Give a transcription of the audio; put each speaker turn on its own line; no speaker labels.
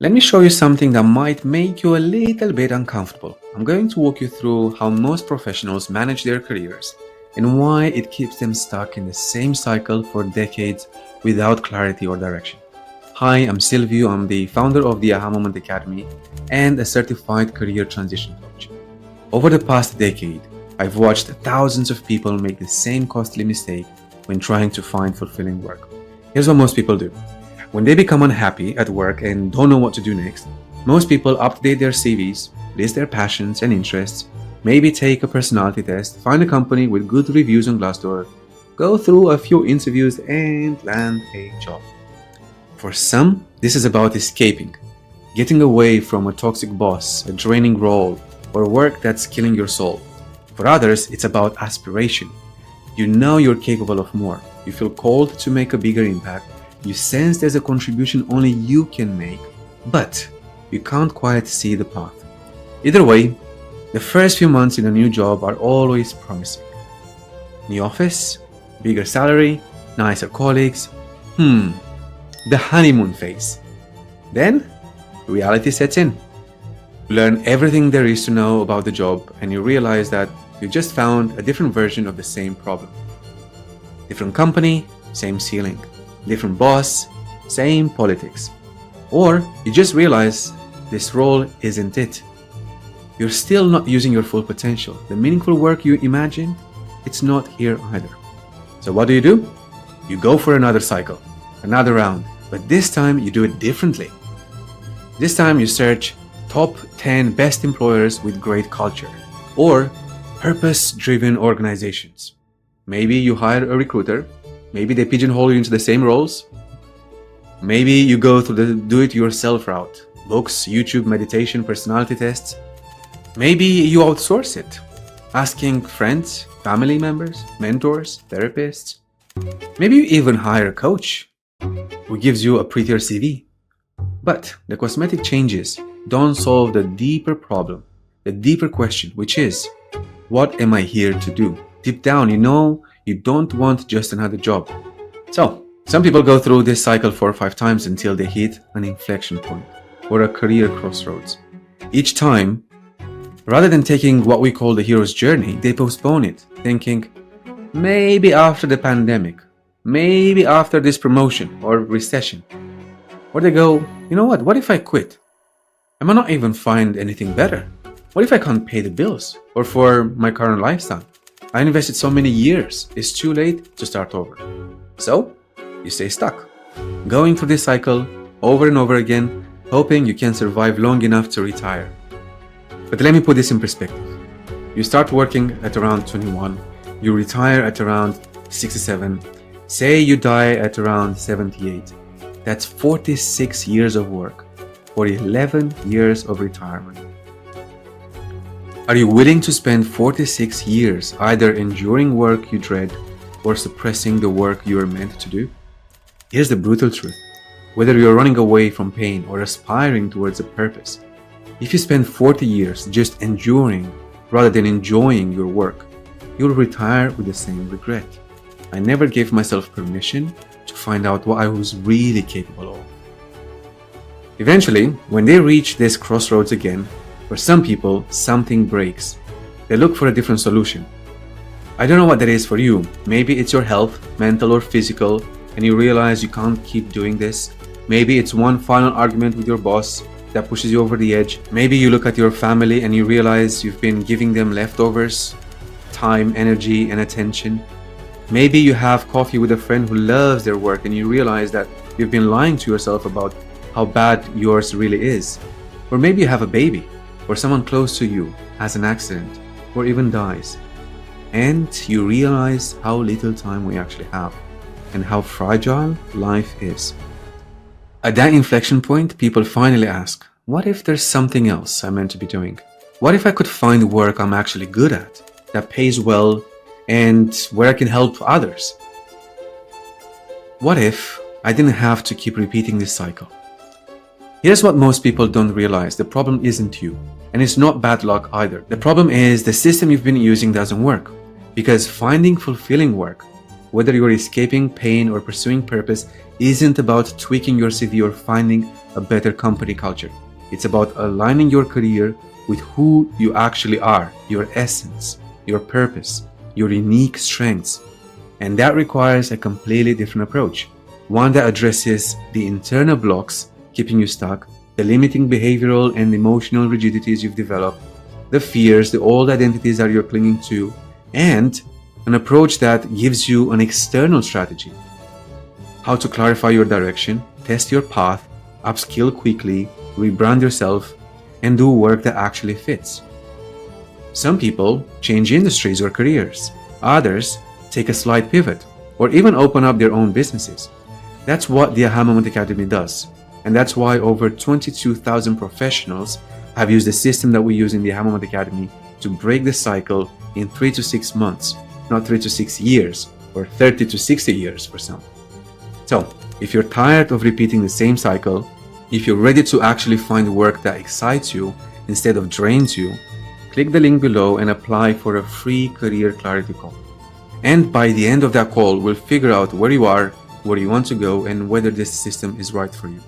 Let me show you something that might make you a little bit uncomfortable. I'm going to walk you through how most professionals manage their careers and why it keeps them stuck in the same cycle for decades without clarity or direction. Hi, I'm Silvio. I'm the founder of the Aha Moment Academy and a certified career transition coach. Over the past decade, I've watched thousands of people make the same costly mistake when trying to find fulfilling work. Here's what most people do. When they become unhappy at work and don't know what to do next, most people update their CVs, list their passions and interests, maybe take a personality test, find a company with good reviews on Glassdoor, go through a few interviews and land a job. For some, this is about escaping, getting away from a toxic boss, a draining role, or work that's killing your soul. For others, it's about aspiration. You know you're capable of more. You feel called to make a bigger impact. You sense there's a contribution only you can make, but you can't quite see the path. Either way, the first few months in a new job are always promising. New office, bigger salary, nicer colleagues. The honeymoon phase. Then, reality sets in. You learn everything there is to know about the job and you realize that you just found a different version of the same problem. Different company, same ceiling. Different boss, same politics. Or you just realize this role isn't it. You're still not using your full potential. The meaningful work you imagined, it's not here either. So what do? You go for another cycle, another round, but this time you do it differently. This time you search top 10 best employers with great culture or purpose-driven organizations. Maybe you hire a recruiter. Maybe they pigeonhole you into the same roles. Maybe you go through the do-it-yourself route. Books, YouTube, meditation, personality tests. Maybe you outsource it, asking friends, family members, mentors, therapists. Maybe you even hire a coach who gives you a prettier CV. But the cosmetic changes don't solve the deeper problem, the deeper question, which is, what am I here to do? Deep down, you know you don't want just another job. So, some people go through this cycle 4 or 5 times until they hit an inflection point or a career crossroads. Each time, rather than taking what we call the hero's journey, they postpone it, thinking, maybe after the pandemic, maybe after this promotion or recession. Or they go, you know what if I quit? I might not even find anything better. What if I can't pay the bills or for my current lifestyle? I invested so many years, it's too late to start over. So, you stay stuck, going through this cycle over and over again, hoping you can survive long enough to retire. But let me put this in perspective. You start working at around 21, you retire at around 67, say you die at around 78. That's 46 years of work for 11 years of retirement. Are you willing to spend 46 years either enduring work you dread or suppressing the work you are meant to do? Here's the brutal truth. Whether you're running away from pain or aspiring towards a purpose, if you spend 40 years just enduring rather than enjoying your work, you'll retire with the same regret. I never gave myself permission to find out what I was really capable of. Eventually, when they reach this crossroads again, for some people, something breaks. They look for a different solution. I don't know what that is for you. Maybe it's your health, mental or physical, and you realize you can't keep doing this. Maybe it's one final argument with your boss that pushes you over the edge. Maybe you look at your family and you realize you've been giving them leftovers, time, energy, and attention. Maybe you have coffee with a friend who loves their work and you realize that you've been lying to yourself about how bad yours really is. Or maybe you have a baby, or someone close to you has an accident, or even dies. And you realize how little time we actually have, and how fragile life is. At that inflection point, people finally ask, what if there's something else I'm meant to be doing? What if I could find work I'm actually good at, that pays well, and where I can help others? What if I didn't have to keep repeating this cycle? Here's what most people don't realize. The problem isn't you. And it's not bad luck either. The problem is the system you've been using doesn't work. Because finding fulfilling work whether you're escaping pain or pursuing purpose, isn't about tweaking your CV or finding a better company culture. It's about aligning your career with who you actually are, your essence, your purpose, your unique strengths. And that requires a completely different approach, one that addresses the internal blocks keeping you stuck, the limiting behavioral and emotional rigidities you've developed, the fears, the old identities that you're clinging to, and an approach that gives you an external strategy. How to clarify your direction, test your path, upskill quickly, rebrand yourself, and do work that actually fits. Some people change industries or careers. Others take a slight pivot or even open up their own businesses. That's what the Aha Moment Academy does. And that's why over 22,000 professionals have used the system that we use in the Aha Moment Academy to break the cycle in 3 to 6 months, not 3 to 6 years or 30 to 60 years for some. So, if you're tired of repeating the same cycle, if you're ready to actually find work that excites you instead of drains you, click the link below and apply for a free career clarity call. And by the end of that call, we'll figure out where you are, where you want to go, and whether this system is right for you.